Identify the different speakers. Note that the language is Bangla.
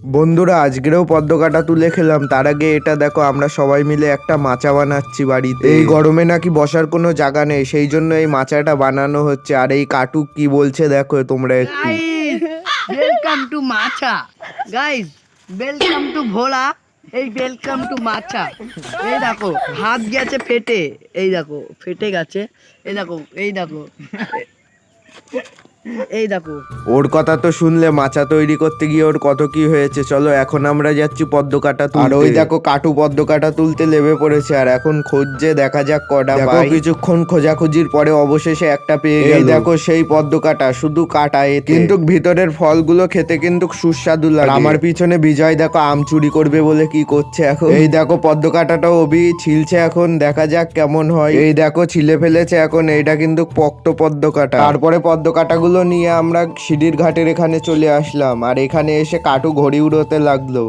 Speaker 1: বন্ধুরা আজকেরও পদ্ম কাটা তুলে খেলাম। তার আগে এটা দেখো, আমরা সবাই মিলে একটা মাচা বানাচ্ছি বাড়িতে। এই গরমে নাকি বসার কোনো জায়গা নেই, সেই জন্য এই মাচাটা বানানো হচ্ছে। আর এই কাটু কি বলছে দেখো তোমরা একটু।
Speaker 2: ওয়েলকাম টু মাছা গাইস, ওয়েলকাম টু ভোলা, এই ওয়েলকাম টু মাছা। এই দেখো হাত গেছে ফেটে, এই দেখো ফেটে গেছে, এই দেখো এই দেখো এই দেখো।
Speaker 1: ওর কথা তো শুনলে, মাচা তৈরি করতে গিয়ে ওর কত কি হয়েছে। চলো এখন আমরা যাচ্ছি পদ্ম কাটা তুলতে। আর ওই দেখো কাটু পদ্ম কাটা তুলতে লেবে পড়েছে। আর এখন খুঁজছে, দেখা যাক কটা পাই। কিছুক্ষণ খোঁজাখুঁজির পরে অবশেষে একটা পেয়ে গেল। এই দেখো সেই পদ্ম কাটা, শুধু কাটা কিন্তু ভিতরের ফলগুলো খেতে কিন্তু সুস্বাদু লাগে। আমার পিছনে বিজয় দেখো আম চুরি করবে বলে কি করছে এখন। এই দেখো পদ্ম কাটাটাও অভি ছিলছে, এখন দেখা যাক কেমন হয়। এই দেখো ছিলে ফেলেছে এখন, এইটা কিন্তু পক্ত পদ্ম কাটা। তারপরে পদ্ম কাটাগুলো নিয়ে আমরা সিঁড়ির ঘাটের এখানে চলে আসলাম। আর এখানে এসে কাটু ঘড়ি উড়োতে লাগলো।